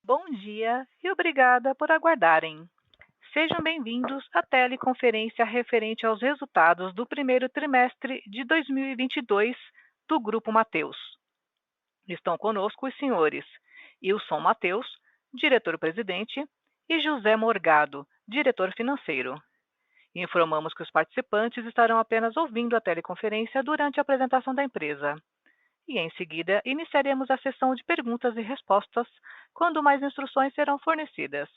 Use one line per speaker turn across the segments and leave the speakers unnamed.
Bom dia e obrigada por aguardarem. Sejam bem-vindos à teleconferência referente aos resultados do primeiro trimestre de 2022 do Grupo Mateus. Estão conosco os senhores Ilson Mateus, diretor-presidente, e José Morgado, diretor financeiro. Informamos que os participantes estarão apenas ouvindo a teleconferência durante a apresentação da empresa. E em seguida, iniciaremos a sessão de perguntas e respostas, quando mais instruções serão fornecidas.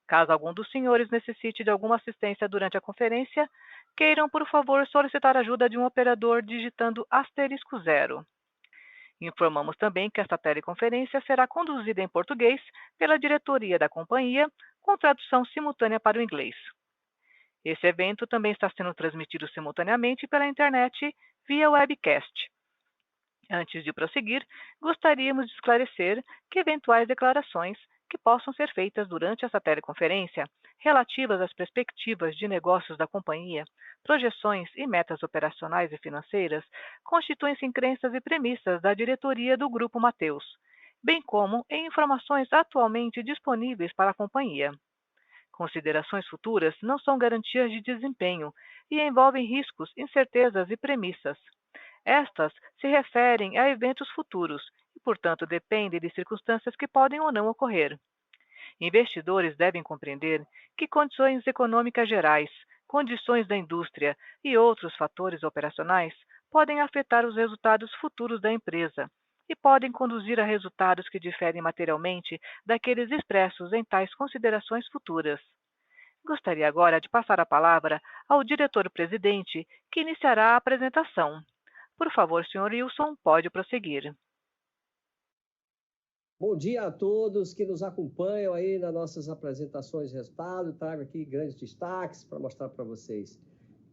Caso algum dos senhores necessite de alguma assistência durante a conferência, queiram, por favor, solicitar ajuda de um operador digitando asterisco zero. Informamos também que esta teleconferência será conduzida em português pela diretoria da companhia, com tradução simultânea para o inglês. Esse evento também está sendo transmitido simultaneamente pela internet via webcast. Antes de prosseguir, gostaríamos de esclarecer que eventuais declarações que possam ser feitas durante essa teleconferência, relativas às perspectivas de negócios da companhia, projeções e metas operacionais e financeiras, constituem-se em crenças e premissas da diretoria do Grupo Mateus, bem como em informações atualmente disponíveis para a companhia. Considerações futuras não são garantias de desempenho e envolvem riscos, incertezas e premissas. Estas se referem a eventos futuros e, portanto, dependem de circunstâncias que podem ou não ocorrer. Investidores devem compreender que condições econômicas gerais, condições da indústria e outros fatores operacionais podem afetar os resultados futuros da empresa e podem conduzir a resultados que diferem materialmente daqueles expressos em tais considerações futuras. Gostaria agora de passar a palavra ao diretor-presidente, que iniciará a apresentação. Por favor, senhor Wilson, pode prosseguir.
Bom dia a todos que nos acompanham aí nas nossas apresentações de resultado. Trago aqui grandes destaques para mostrar para vocês.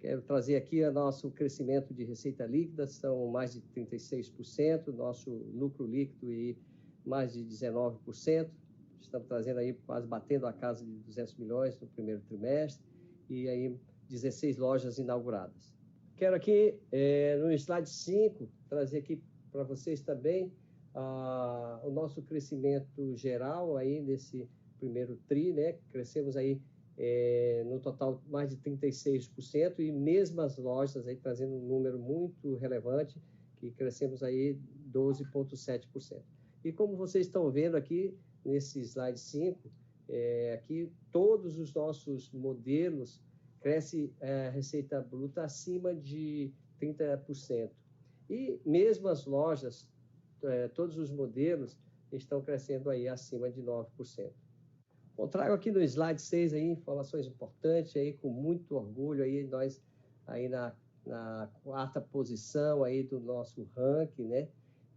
Quero trazer aqui o nosso crescimento de receita líquida, são mais de 36%, nosso lucro líquido e mais de 19%. Estamos trazendo aí, quase batendo a casa de 200 milhões no primeiro trimestre e aí 16 lojas inauguradas. Quero aqui, no slide 5, trazer aqui para vocês também o nosso crescimento geral aí nesse primeiro tri, né? Crescemos aí no total mais de 36% e mesmas lojas aí trazendo um número muito relevante, que crescemos aí 12,7%. E como vocês estão vendo aqui nesse slide 5, aqui todos os nossos modelos cresce a receita bruta acima de 30%. E mesmo as lojas, todos os modelos estão crescendo aí acima de 9%. Bom, trago aqui no slide 6 aí informações importantes aí, com muito orgulho aí, nós aí na quarta posição aí do nosso ranking, né?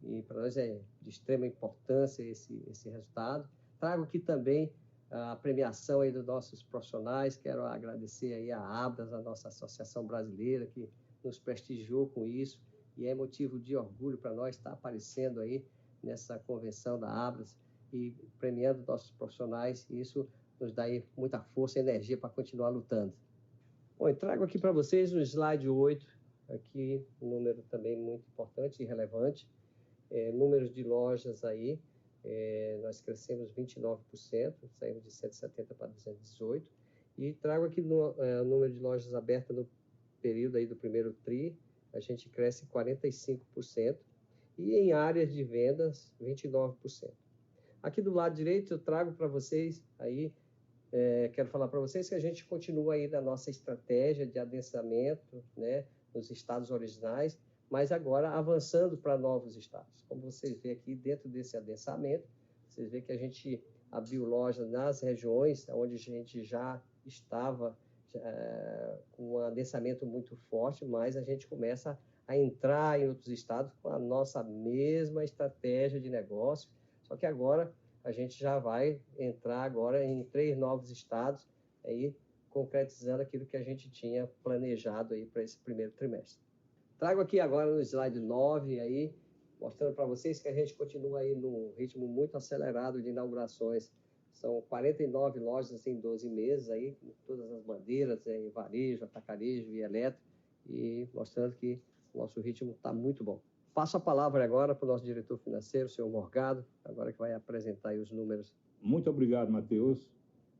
E para nós é de extrema importância esse resultado. Trago aqui também a premiação aí dos nossos profissionais. Quero agradecer aí a Abras, a nossa associação brasileira, que nos prestigiou com isso, e é motivo de orgulho para nós estar aparecendo aí nessa convenção da Abras e premiando nossos profissionais, e isso nos dá aí muita força e energia para continuar lutando. Bom, eu trago aqui para vocês no slide 8, aqui um número também muito importante e relevante, números de lojas aí, nós crescemos 29%, saímos de 170 para 218, e trago aqui no número de lojas abertas no período aí do primeiro tri, a gente cresce 45%, e em áreas de vendas, 29%. Aqui do lado direito eu trago para vocês aí, quero falar para vocês que a gente continua aí na nossa estratégia de adensamento, né, nos estados originais, mas agora avançando para novos estados. Como vocês veem aqui, dentro desse adensamento, vocês veem que a gente abriu lojas nas regiões onde a gente já estava com um adensamento muito forte, mas a gente começa a entrar em outros estados com a nossa mesma estratégia de negócio, só que agora a gente já vai entrar agora em 3 novos estados, aí concretizando aquilo que a gente tinha planejado aí para esse primeiro trimestre. Trago aqui agora no slide 9, aí, mostrando para vocês que a gente continua aí num ritmo muito acelerado de inaugurações. São 49 lojas em 12 meses, aí, com todas as bandeiras, em varejo, atacarejo e elétrico, e mostrando que o nosso ritmo está muito bom. Passo a palavra agora para o nosso diretor financeiro, o senhor Morgado, agora que vai apresentar aí os números.
Muito obrigado, Matheus.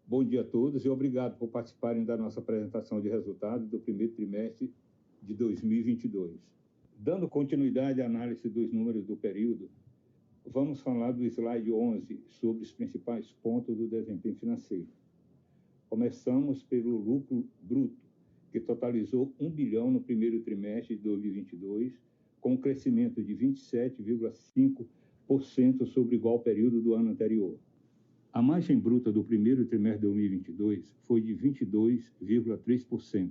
Bom dia a todos e obrigado por participarem da nossa apresentação de resultados do primeiro trimestre de 2022. Dando continuidade à análise dos números do período, vamos falar do slide 11 sobre os principais pontos do desempenho financeiro. Começamos pelo lucro bruto, que totalizou 1 bilhão no primeiro trimestre de 2022, com um crescimento de 27,5% sobre o igual período do ano anterior. A margem bruta do primeiro trimestre de 2022 foi de 22,3%,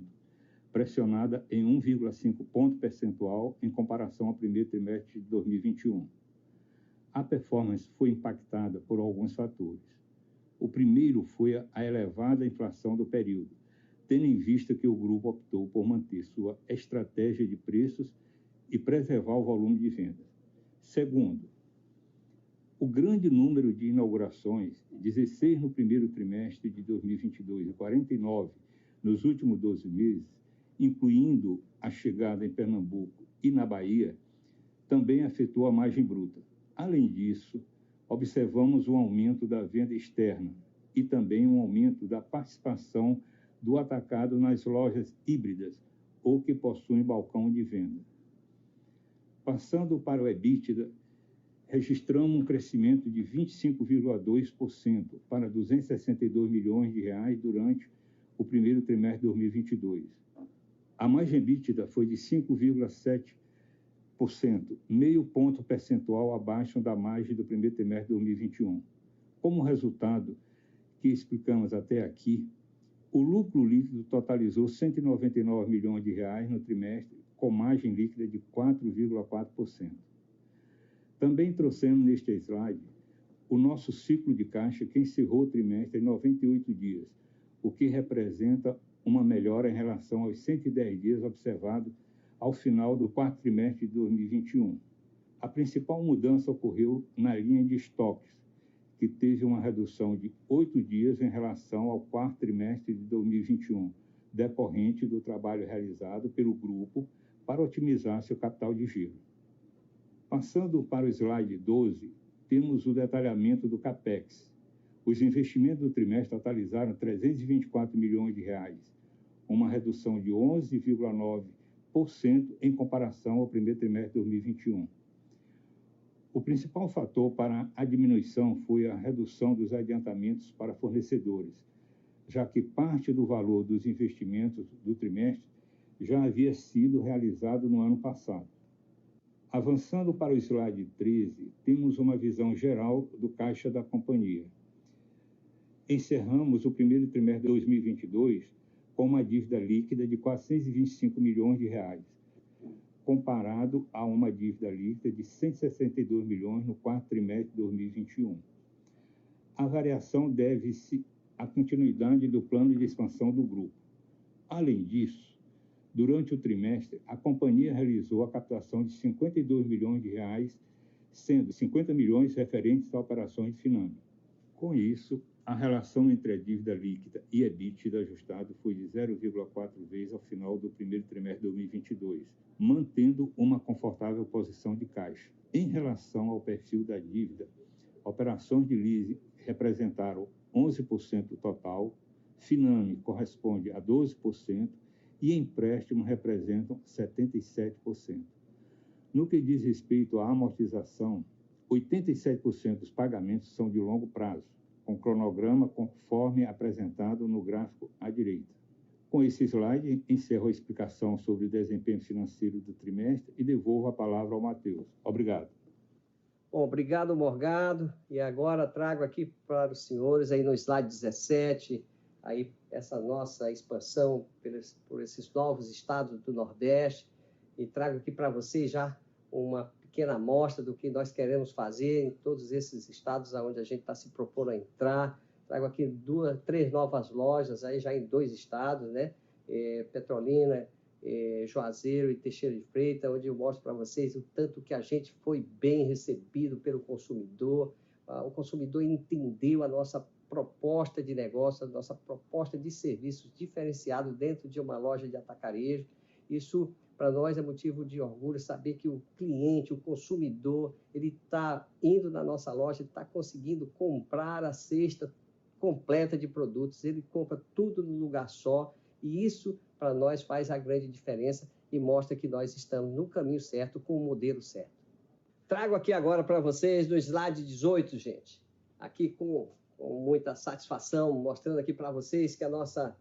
pressionada em 1,5 ponto percentual em comparação ao primeiro trimestre de 2021. A performance foi impactada por alguns fatores. O primeiro foi a elevada inflação do período, tendo em vista que o grupo optou por manter sua estratégia de preços e preservar o volume de vendas. Segundo, o grande número de inaugurações, 16 no primeiro trimestre de 2022 e 49 nos últimos 12 meses, incluindo a chegada em Pernambuco e na Bahia, também afetou a margem bruta. Além disso, observamos um aumento da venda externa e também um aumento da participação do atacado nas lojas híbridas ou que possuem balcão de venda. Passando para o EBITDA, registramos um crescimento de 25,2% para 262 milhões de reais durante o primeiro trimestre de 2022. A margem EBITDA foi de 5,7%, meio ponto percentual abaixo da margem do primeiro trimestre de 2021. Como resultado que explicamos até aqui, o lucro líquido totalizou 199 milhões de reais no trimestre, com margem líquida de 4,4%. Também trouxemos neste slide o nosso ciclo de caixa, que encerrou o trimestre em 98 dias, o que representa uma melhora em relação aos 110 dias observados ao final do quarto trimestre de 2021. A principal mudança ocorreu na linha de estoques, que teve uma redução de 8 dias em relação ao quarto trimestre de 2021, decorrente do trabalho realizado pelo grupo para otimizar seu capital de giro. Passando para o slide 12, temos o detalhamento do CAPEX. Os investimentos do trimestre totalizaram 324 milhões de reais, uma redução de 11,9% em comparação ao primeiro trimestre de 2021. O principal fator para a diminuição foi a redução dos adiantamentos para fornecedores, já que parte do valor dos investimentos do trimestre já havia sido realizado no ano passado. Avançando para o slide 13, temos uma visão geral do caixa da companhia. Encerramos o primeiro trimestre de 2022 com uma dívida líquida de 425 milhões de reais, comparado a uma dívida líquida de 162 milhões no quarto trimestre de 2021. A variação deve-se à continuidade do plano de expansão do grupo. Além disso, durante o trimestre, a companhia realizou a captação de 52 milhões de reais, sendo 50 milhões referentes a operações de Finame. Com isso, a relação entre a dívida líquida e EBITDA ajustado foi de 0,4 vezes ao final do primeiro trimestre de 2022, mantendo uma confortável posição de caixa. Em relação ao perfil da dívida, operações de leasing representaram 11% do total, Finame corresponde a 12%, e empréstimos representam 77%. No que diz respeito à amortização, 87% dos pagamentos são de longo prazo, com cronograma conforme apresentado no gráfico à direita. Com esse slide, encerro a explicação sobre o desempenho financeiro do trimestre e devolvo a palavra ao Matheus. Obrigado.
Bom, obrigado, Morgado. E agora trago aqui para os senhores, aí no slide 17, aí essa nossa expansão por esses novos estados do Nordeste, e trago aqui para vocês já uma pequena amostra do que nós queremos fazer em todos esses estados onde a gente está se propondo a entrar. Trago aqui 3 novas lojas, aí já em 2 estados, né? Petrolina, Juazeiro e Teixeira de Freitas, onde eu mostro para vocês o tanto que a gente foi bem recebido pelo consumidor. O consumidor entendeu a nossa proposta de negócio, a nossa proposta de serviços diferenciado dentro de uma loja de atacarejo. Isso Para nós é motivo de orgulho saber que o cliente, o consumidor, ele está indo na nossa loja, ele está conseguindo comprar a cesta completa de produtos, ele compra tudo num lugar só, e isso para nós faz a grande diferença e mostra que nós estamos no caminho certo, com o modelo certo. Trago aqui agora para vocês no slide 18, gente, aqui com muita satisfação, mostrando aqui para vocês que a nossa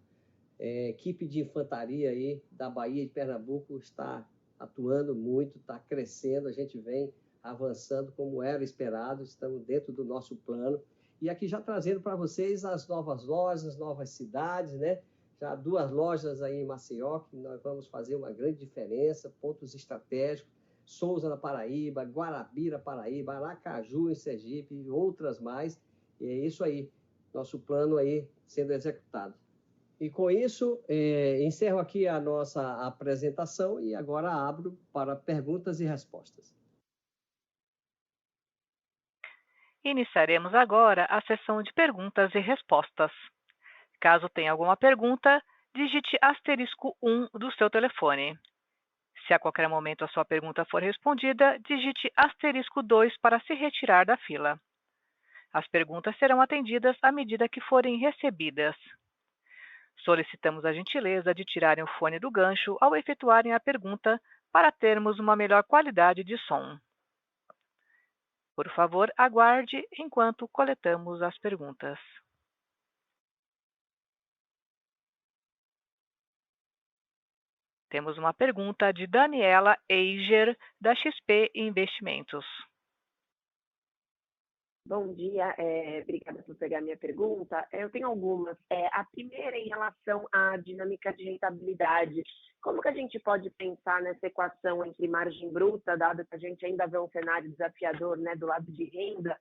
equipe de infantaria aí da Bahia de Pernambuco está atuando muito, está crescendo, a gente vem avançando como era esperado, estamos dentro do nosso plano. E aqui já trazendo para vocês as novas lojas, as novas cidades, né? Já 2 lojas aí em Maceió, que nós vamos fazer uma grande diferença, pontos estratégicos, Souza na Paraíba, Guarabira, Paraíba, Aracaju em Sergipe e outras mais. E é isso aí, nosso plano aí sendo executado. E com isso, encerro aqui a nossa apresentação e agora abro para perguntas e respostas.
Iniciaremos agora a sessão de perguntas e respostas. Caso tenha alguma pergunta, digite *1 do seu telefone. Se a qualquer momento a sua pergunta for respondida, digite *2 para se retirar da fila. As perguntas serão atendidas à medida que forem recebidas. Solicitamos a gentileza de tirarem o fone do gancho ao efetuarem a pergunta para termos uma melhor qualidade de som. Por favor, aguarde enquanto coletamos as perguntas. Temos uma pergunta de Daniela Eiger, da XP Investimentos.
Bom dia, obrigada por pegar minha pergunta. Eu tenho algumas. A primeira em relação à dinâmica de rentabilidade. Como que a gente pode pensar nessa equação entre margem bruta, dado que a gente ainda vê um cenário desafiador, né, do lado de renda,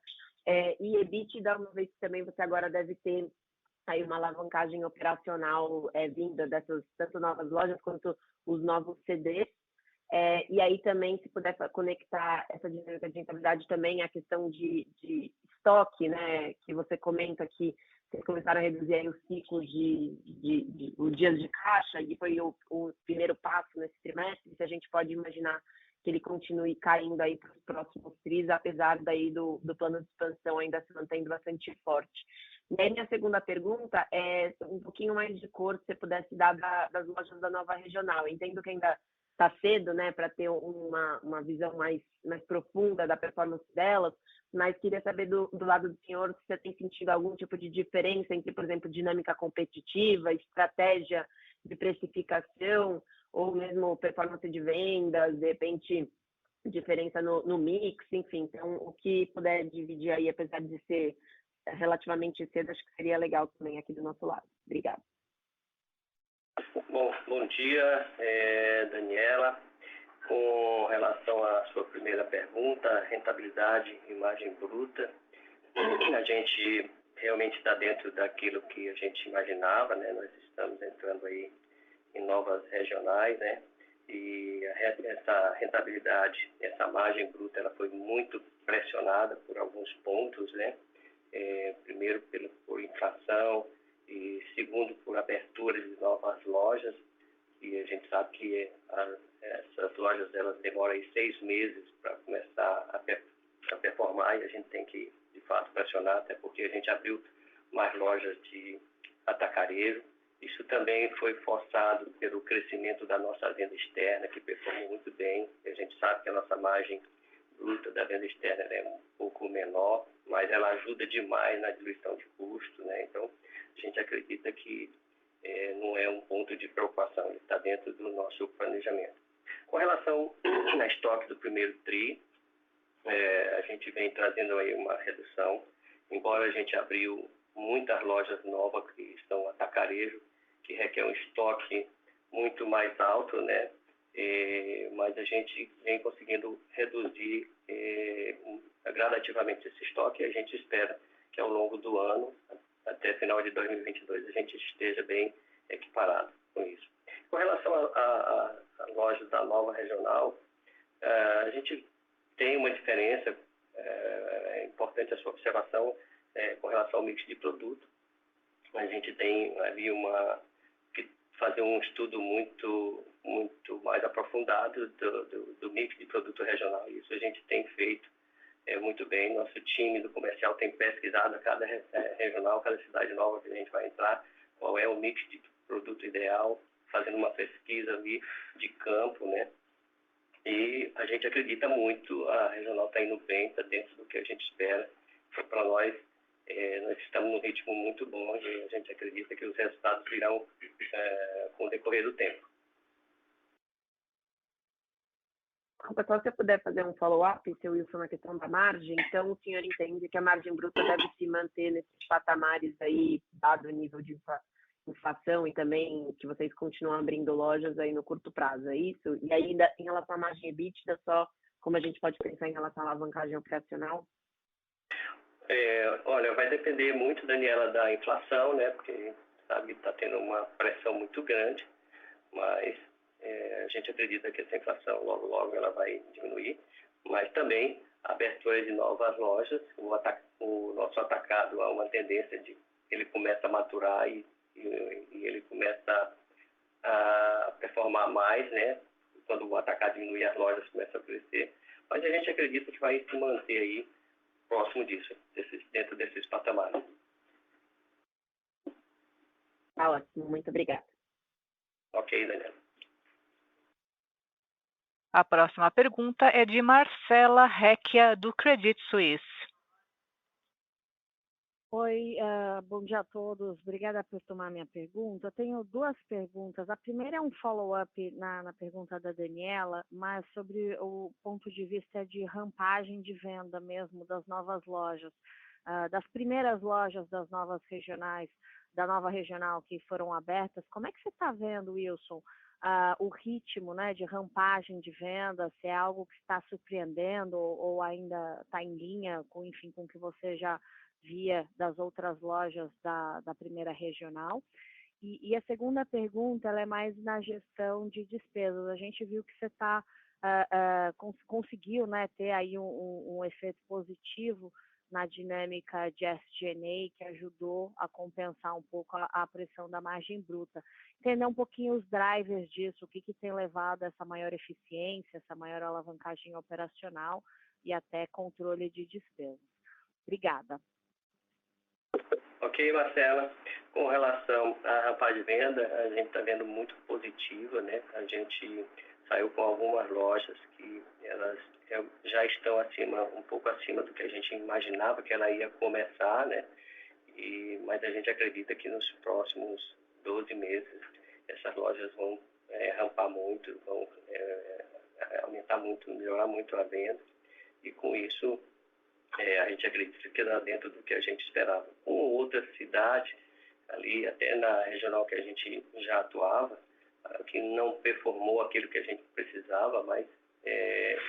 e EBITDA, uma vez que também você agora deve ter aí uma alavancagem operacional vinda dessas tanto novas lojas quanto os novos CDs. E aí também, se puder conectar essa dinâmica de rentabilidade também à questão de estoque, né, que você comenta que vocês começaram a reduzir aí os ciclos os dias de caixa, e foi o primeiro passo nesse trimestre, se a gente pode imaginar que ele continue caindo aí para os próximos tris, apesar daí do plano de expansão ainda se mantendo bastante forte. E aí minha segunda pergunta é um pouquinho mais de cor, se você pudesse dar das lojas da nova regional. Eu entendo que ainda está cedo, né, para ter uma visão mais profunda da performance delas, mas queria saber do lado do senhor se você tem sentido algum tipo de diferença entre, por exemplo, dinâmica competitiva, estratégia de precificação, ou mesmo performance de vendas, de repente diferença no mix, enfim. Então, o que puder dividir aí, apesar de ser relativamente cedo, acho que seria legal também aqui do nosso lado. Obrigada.
Bom dia, Daniela. Com relação à sua primeira pergunta, rentabilidade e margem bruta, a gente realmente está dentro daquilo que a gente imaginava, né? Nós estamos entrando aí em novas regionais, né? E essa rentabilidade, essa margem bruta, ela foi muito pressionada por alguns pontos, né? Primeiro por inflação e segundo por abertura de novas lojas. E a gente sabe que essas lojas elas demoram aí 6 meses para começar a performar, e a gente tem que, de fato, pressionar, até porque a gente abriu mais lojas de atacarejo. Isso também foi forçado pelo crescimento da nossa venda externa, que performou muito bem. A gente sabe que a nossa margem bruta da venda externa é um pouco menor, mas ela ajuda demais na diluição de custo, né? Então, a gente acredita que não é um ponto de preocupação, ele está dentro do nosso planejamento. Com relação ao estoque do primeiro TRI, a gente vem trazendo aí uma redução, embora a gente abriu muitas lojas novas que estão atacarejo, que requer um estoque muito mais alto, né? Mas a gente vem conseguindo reduzir gradativamente esse estoque, e a gente espera que ao longo do ano, até final de 2022, a gente esteja bem equiparado com isso. Com relação à loja da nova regional, a gente tem uma diferença, é importante a sua observação com relação ao mix de produto. A gente tem ali que fazer um estudo muito mais aprofundado do mix de produto regional. Isso a gente tem feito muito bem. Nosso time do comercial tem pesquisado a cada regional, cada cidade nova que a gente vai entrar, qual é o mix de produto ideal, fazendo uma pesquisa ali de campo, né? E a gente acredita muito, a regional está indo bem, está dentro do que a gente espera. Para nós, nós estamos num ritmo muito bom e a gente acredita que os resultados virão com o decorrer do tempo.
Pessoal, se eu puder fazer um follow-up, seu Wilson, na questão da margem, então o senhor entende que a margem bruta deve se manter nesses patamares aí, dado o nível de inflação e também que vocês continuam abrindo lojas aí no curto prazo, é isso? E aí, em relação à margem EBITDA, só como a gente pode pensar em relação à alavancagem operacional?
Olha, vai depender muito, Daniela, da inflação, né? Porque, sabe, está tendo uma pressão muito grande, mas a gente acredita que essa inflação logo ela vai diminuir, mas também a abertura de novas lojas, o nosso atacado há uma tendência de ele começa a maturar e ele começa a performar mais, né? Quando o atacado diminuir, as lojas começam a crescer, mas a gente acredita que vai se manter aí próximo disso, dentro desses patamares.
Tá ótimo, muito obrigada.
Ok, Daniela.
A próxima pergunta é de Marcela Recchia, do Credit Suisse.
Oi, bom dia a todos. Obrigada por tomar minha pergunta. Eu tenho duas perguntas. A primeira é um follow-up na pergunta da Daniela, mas sobre o ponto de vista de rampagem de venda mesmo das novas lojas. Das primeiras lojas das novas regionais, da nova regional que foram abertas, como é que você está vendo, Wilson, o ritmo, né, de rampagem de venda, se é algo que está surpreendendo ou ainda está em linha com o que você já via das outras lojas da primeira regional? E a segunda pergunta, ela é mais na gestão de despesas. A gente viu que você conseguiu, né, ter aí um efeito positivo na dinâmica de SG&A, que ajudou a compensar um pouco a pressão da margem bruta. Entender um pouquinho os drivers disso, o que tem levado a essa maior eficiência, essa maior alavancagem operacional e até controle de despesas. Obrigada.
Ok, Marcela. Com relação à rampa de venda, a gente está vendo muito positiva, né? A gente saiu com algumas lojas que elas já estão um pouco acima do que a gente imaginava que ela ia começar, né? Mas a gente acredita que nos próximos 12 meses essas lojas vão rampar muito, vão aumentar muito, melhorar muito a venda, e com isso a gente acredita que era dentro do que a gente esperava. Com outra cidade, ali até na regional que a gente já atuava, que não performou aquilo que a gente precisava, mas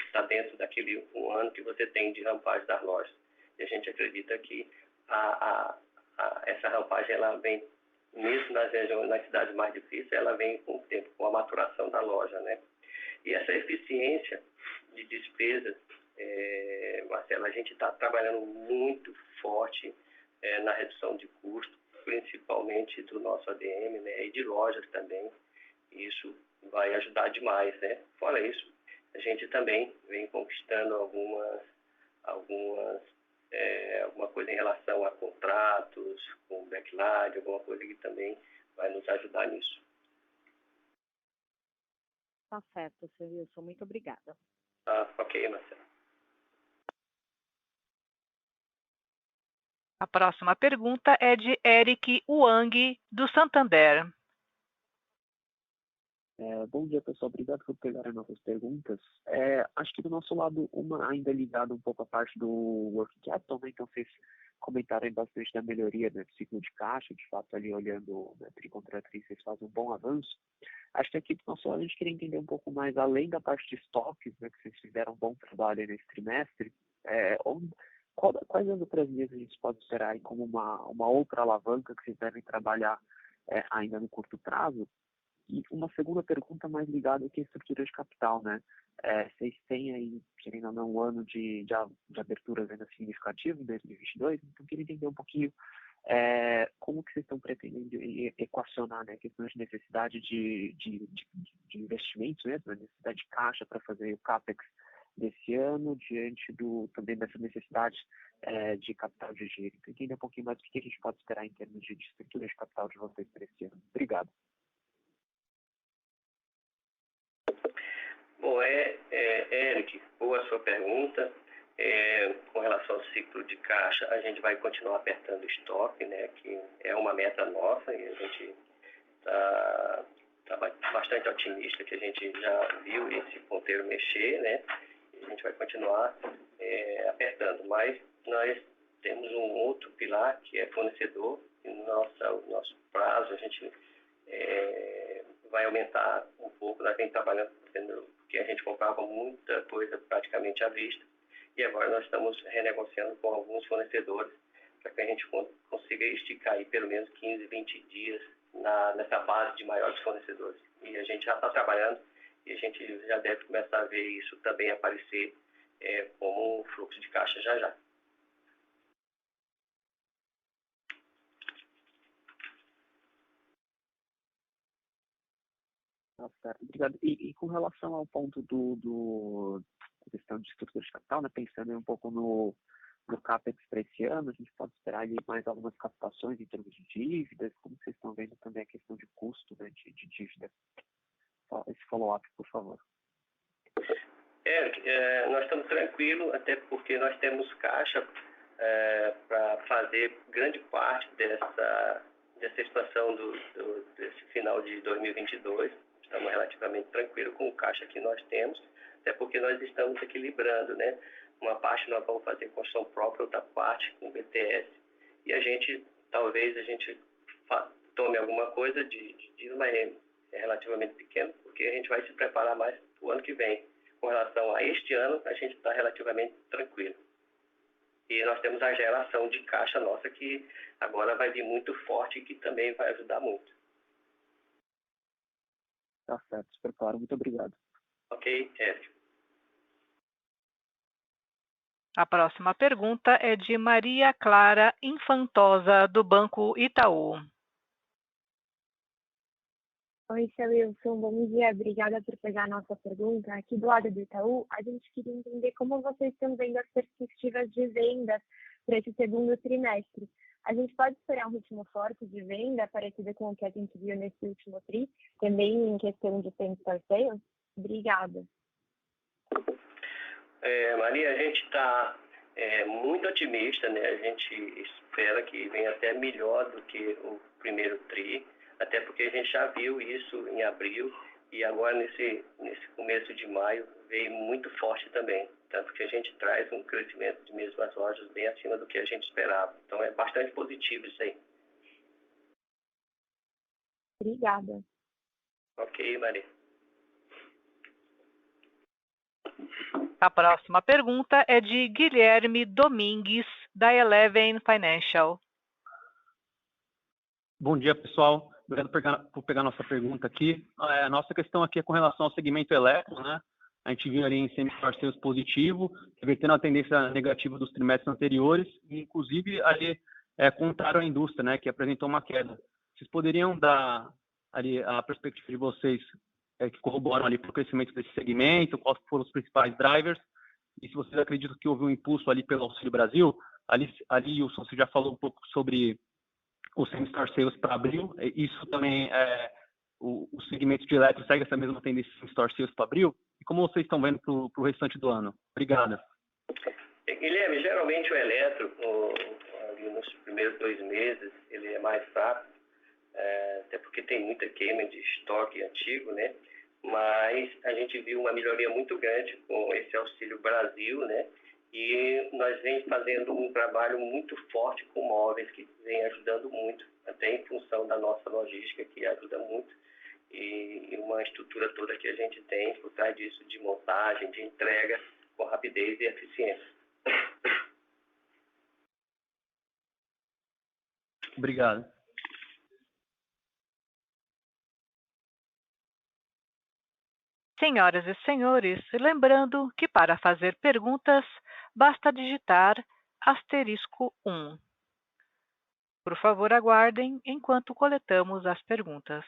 está dentro daquele um ano que você tem de rampagem das lojas. E a gente acredita que essa rampagem, ela vem, mesmo nas regiões, nas cidades mais difíceis, ela vem com o tempo, com a maturação da loja, né? E essa eficiência de despesas, Marcela, a gente está trabalhando muito forte na redução de custo, principalmente do nosso ADM, né, e de lojas também. Isso vai ajudar demais, né? Fora isso, a gente também vem conquistando alguma coisa em relação a contratos, com backlog, alguma coisa que também vai nos ajudar nisso.
Tá certo, Sr. Wilson. Muito obrigada.
Ok, Marcelo.
A próxima pergunta é de Eric Wang, do Santander.
Bom dia, pessoal. Obrigado por pegarem nossas perguntas. Acho que do nosso lado, uma ainda ligada um pouco à parte do working capital, né? Então vocês comentaram bastante da melhoria do ciclo de caixa, de fato ali olhando, né, tri contra tri, vocês fazem um bom avanço. Acho que aqui do nosso lado a gente queria entender um pouco mais, além da parte de estoques, né, que vocês fizeram um bom trabalho nesse trimestre, quais as outras vias a gente pode esperar aí como uma outra alavanca que vocês devem trabalhar ainda no curto prazo? E uma segunda pergunta mais ligada aqui à estrutura de capital, né? Vocês têm aí, querendo ou não, um ano de aberturas ainda significativo em 2022, então queria entender um pouquinho Como que vocês estão pretendendo equacionar, né, questões de necessidade de investimentos mesmo, a necessidade de caixa para fazer o CAPEX desse ano, diante também dessa necessidade de capital de giro? Então, entender um pouquinho mais o que a gente pode esperar em termos de estrutura de capital de vocês para esse ano. Obrigado.
Bom, Eric, boa a sua pergunta. Com relação ao ciclo de caixa, a gente vai continuar apertando o estoque, né, que é uma meta nossa e a gente está bastante otimista que a gente já viu esse ponteiro mexer, né, e a gente vai continuar apertando. Mas nós temos um outro pilar que é fornecedor e no nosso prazo a gente vai aumentar um pouco. Nós vem trabalhando porque a gente comprava muita coisa praticamente à vista. E agora nós estamos renegociando com alguns fornecedores para que a gente consiga esticar aí pelo menos 15, 20 dias nessa base de maiores fornecedores. E a gente já está trabalhando e a gente já deve começar a ver isso também aparecer como um fluxo de caixa já já.
Certo, obrigado. E com relação ao ponto da questão de estrutura de capital, né, pensando um pouco no CAPEX para esse ano, a gente pode esperar ali mais algumas captações em termos de dívidas? Como vocês estão vendo também a questão de custo, né, de dívida? Esse follow-up, por favor.
Nós estamos tranquilos, até porque nós temos caixa para fazer grande parte dessa expansão desse final de 2022. Estamos relativamente tranquilos com o caixa que nós temos, até porque nós estamos equilibrando, né? Uma parte nós vamos fazer construção própria, outra parte com BTS. E talvez a gente tome alguma coisa mas é relativamente pequeno, porque a gente vai se preparar mais para o ano que vem. Com relação a este ano, a gente está relativamente tranquilo. E nós temos a geração de caixa nossa que agora vai vir muito forte e que também vai ajudar muito.
Tá certo, super claro. Muito obrigado.
Ok, Eric.
A próxima pergunta é de Maria Clara Infantosa, do Banco Itaú.
Oi, seu Wilson, bom dia. Obrigada por pegar a nossa pergunta. Aqui do lado do Itaú, a gente queria entender como vocês estão vendo as perspectivas de vendas para esse segundo trimestre. A gente pode esperar um ritmo forte de venda, parecido com o que a gente viu nesse último TRI, também em questão de same-store sales? Obrigada.
Maria, a gente está muito otimista, né? A gente espera que venha até melhor do que o primeiro TRI, até porque a gente já viu isso em abril e agora nesse começo de maio veio muito forte também. Tanto que a gente traz um crescimento de mesmas lojas bem acima do que a gente esperava. Então é bastante positivo isso aí.
Obrigada.
Ok, Maria.
A próxima pergunta é de Guilherme Domingues, da Eleven Financial.
Bom dia, pessoal. Obrigado por pegar nossa pergunta aqui. A nossa questão aqui é com relação ao segmento elétrico, né? A gente viu ali em same-store sales positivo, revertendo a tendência negativa dos trimestres anteriores, e inclusive ali contrário à indústria, né, que apresentou uma queda. Vocês poderiam dar ali a perspectiva de vocês que corroboram ali para o crescimento desse segmento, quais foram os principais drivers, e se vocês acreditam que houve um impulso ali pelo Auxílio Brasil? Ali, Wilson, você já falou um pouco sobre o same-store sales para abril, isso também o segmento de eletro segue essa mesma tendência de same-store sales para abril? E como vocês estão vendo para o restante do ano? Obrigado.
Guilherme, geralmente o eletro, ali nos primeiros 2 meses, ele é mais fraco, até porque tem muita queima de estoque antigo, né? Mas a gente viu uma melhoria muito grande com esse Auxílio Brasil, né? E nós vem fazendo um trabalho muito forte com móveis, que vem ajudando muito, até em função da nossa logística, que ajuda muito, e uma estrutura toda que a gente tem por trás disso, de montagem, de entrega, com rapidez e eficiência.
Obrigado.
Senhoras e senhores, lembrando que para fazer perguntas, basta digitar *1. Por favor, aguardem enquanto coletamos as perguntas.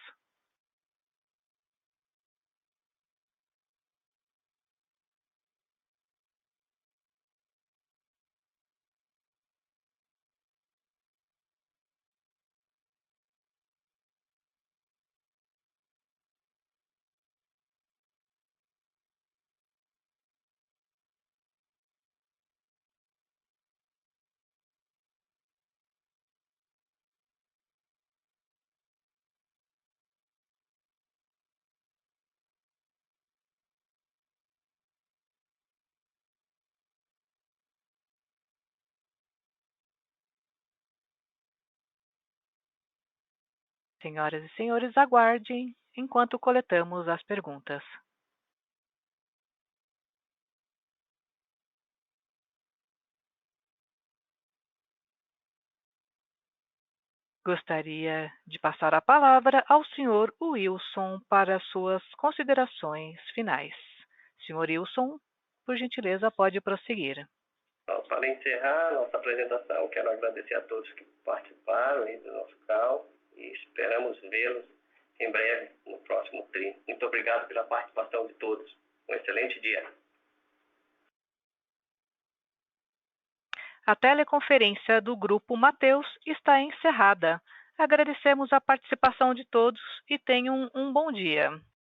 Senhoras e senhores, aguardem enquanto coletamos as perguntas. Gostaria de passar a palavra ao senhor Wilson para suas considerações finais. Senhor Wilson, por gentileza, pode prosseguir.
Então, para encerrar nossa apresentação, quero agradecer a todos que participaram aí do nosso call e esperamos vê-los em breve no próximo TRI. Muito obrigado pela participação de todos. Um excelente dia.
A teleconferência do Grupo Mateus está encerrada. Agradecemos a participação de todos e tenham um bom dia.